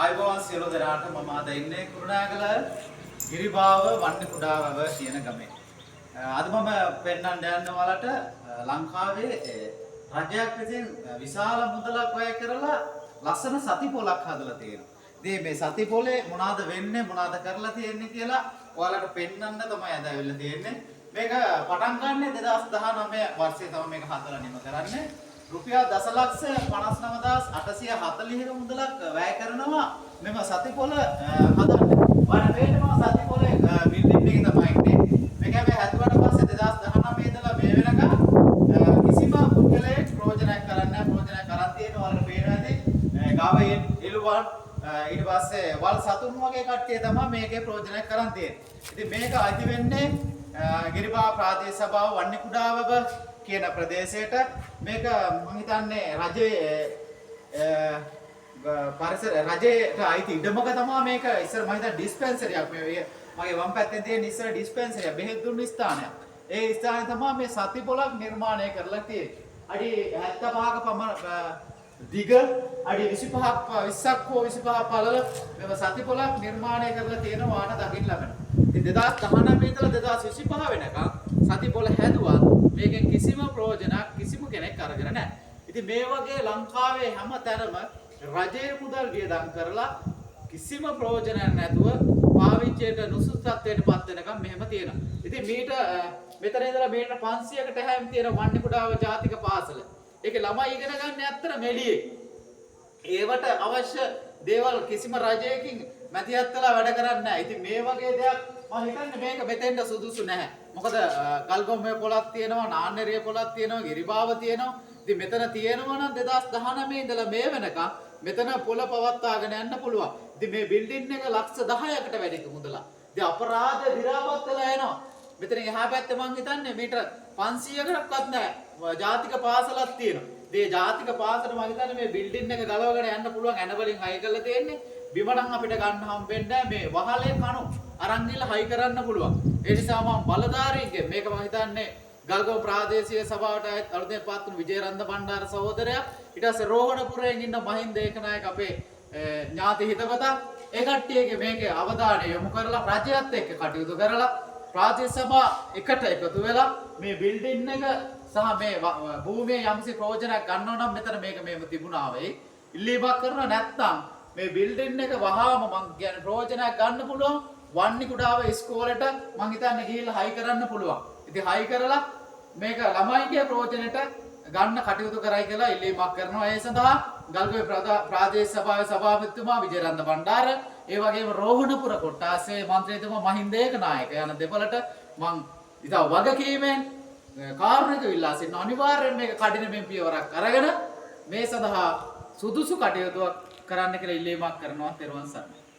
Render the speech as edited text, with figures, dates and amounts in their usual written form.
ආයුබෝවන් සියලු දෙනාට මම අද ඉන්නේ කුරුණෑගල ගිරිබාව වන්න කුඩාවව කියන ගමේ. අද මම පෙන්වන්න යන්න ඔයාලට ලංකාවේ රජයක් විසින් විශාල මුදලක් වැය කරලා ලස්සන සතිපොලක් හදලා තියෙනවා. ඉතින් මේ සතිපොලේ මොනවාද වෙන්නේ මොනවාද කරලා තියෙන්නේ කියලා ඔයාලට පෙන්වන්න තමයි අද ඇවිල්ලා තියෙන්නේ. මේක පටන් ගන්න 2019 වර්ෂයේ තමයි මේක හදලා නිම කරන්නේ. රුපියල් දසලක්ෂ 59840 මුදලක් වැය කරනවා මෙම සතිපොළ හදන්න. ඔයාලට පේනවා සතිපොළේ බිල්ඩින් එක තමයි ඉන්නේ. මේක හැබැයි හැදුවට පස්සේ 2019 ඉඳලා මේ වෙනකම් කිසිම පුද්ගලයෙක් ප්‍රයෝජනයක් කරන්නේ නැහැ. ප්‍රයෝජනයක් කරන් තියෙනවා ඔයාලට පේනවා ඇති. ගාවේ එළුවන් ඊට පස්සේ වල් සතුන් වගේ කට්ටිය තමයි මේකේ ප්‍රයෝජනයක් කරන් තියෙන්නේ. ඉතින් මේක අයිති වෙන්නේ ගිරිබාව ප්‍රාදේශ සභාව වන්නේ කුඩාවව කියන ප්‍රදේශයට. මේක මම හිතන්නේ රජයේ පරිසර රජයට අයිති ඉඩමක තමයි මේක. ඉස්සර මම හිතන්නේ ඩිස්පෙන්සරියක් මේ මගේ වම් පැත්තේ තියෙන ඉස්සර ඩිස්පෙන්සරියක් බෙහෙත් දුන්න ස්ථානයක්. ඒ ස්ථානයේ තමයි මේ සතිපොලක් නිර්මාණය කරලා තියෙන්නේ. අඩි 75ක පමණ දිග අඩි 25ක් 20ක් හෝ 25ක් පළල මේ සතිපොලක් නිර්මාණය කරලා තියෙනවා ආන දකින්න ලබනවා. ඉතින් 2019 ඉඳලා 2025 වෙනකම් සතිපොල හැදුවත් මේකෙන් කිසිම ප්‍රයෝජනයක් කිසිම කෙනෙක් අරගෙන නැහැ. ඉතින් මේ වගේ ලංකාවේ හැමතැනම රජයේ මුදල් වියදම් කරලා කිසිම ප්‍රයෝජනයක් නැතුව පාවිච්චියට නුසුසු තත්ත්වයට පත් වෙනකම් මෙහෙම තියෙනවා. ඉතින් මෙතන ඉඳලා මීටර 500කට හැම තියෙන වන්නේ කුඩාව ජාතික පාසල. ඒකේ ළමයි ඉගෙන ගන්න ඇත්තට මෙළියේ. ඒවට අවශ්‍ය දේවල් කිසිම රජයකින් මැදිහත් වෙලා වැඩ කරන්නේ නැහැ. ඉතින් මේ වගේ දෙයක් මම හිතන්නේ මේක මෙතෙන්ට සුදුසු නැහැ. මොකද ගල්ගොම්බේ පොලක් තියෙනවා, නාන්නරිය පොලක් තියෙනවා, ගිරිබාව තියෙනවා. ඉතින් මෙතන තියෙනවා නම් 2019 ඉඳලා මේ වෙනකම් මෙතන පොල පවත්වාගෙන යන්න පුළුවන්. ඉතින් මේ බිල්ඩින් එක ලක්ෂ 10කට වැඩි මුදලක්. ඉතින් අපරාධ දිරාපත් වෙලා එනවා. මෙතන එහා පැත්තේ මං හිතන්නේ මීටර 500කටවත් නැහැ. ජාතික පාසලක් තියෙනවා. මේ ජාතික පාසල මං හිතන්නේ මේ බිල්ඩින් එක ගලවගෙන යන්න පුළුවන් ඇන වලින් හයි කරලා තියෙන්නේ. බිම නම් අපිට ගන්න හම්බෙන්නේ මේ වහලේ කණු අරන් ගිහලා හයි කරන්න පුළුවන්. ඒ නිසා මම බලධාරීන්ගේ මේක මම හිතන්නේ ගල්ගොව ප්‍රාදේශීය සභාවට අලුතෙන් පත් වුණු විජේරන්ද බණ්ඩාර සහෝදරයා ඊට පස්සේ රෝහණපුරයෙන් ඉන්න මහින්ද ඒකනායක අපේ ඥාති හිතවතා ඒ කට්ටියගේ මේකේ අවධානය යොමු කරලා රජයත් එක්ක කටයුතු කරලා ප්‍රාදේශ සභා එකට එකතු වෙලා මේ බිල්ඩින් එක සහ මේ භූමියේ යම්සි ප්‍රයෝජනයක් ගන්නව නම් මෙතන මේක මේව තිබුණා වෙයි. ඉල්ලීමක් කරනවා නැත්නම් මේ බිල්ඩින් එක වහාම මං කියන්නේ ප්‍රයෝජනයක් ගන්න පුළුවන්. වන්නි කුඩාව ඉස්කෝලේට මං හිතන්නේ ගිහිල්ලා හයි කරන්න පුළුවන්. ඉතින් හයි කරලා මේක ළමයිගේ ප්‍රයෝජනෙට ගන්න කටයුතු කරයි කියලා ඉල්ලීමක් කරනවා. ඒ සඳහා ගල්ගොව ප්‍රාදේශ සභාවේ සභාපතිතුමා විජේරන්ද බණ්ඩාර ඒ වගේම රෝහණපුර කොට්ටාසේ මන්ත්‍රීතුමා මහින්ද ඒකනායක යන දෙපළට මං ඉතින් වගකීමෙන් කාරුණික විල්ලා සිටින අනිවාර්යෙන් මේක කඩිනමින් පියවරක් අරගෙන මේ සඳහා සුදුසු කටයුතුවක් කරන්න කියලා ඉල්ලීමක් කරනවා. ත්වන් සරණයි.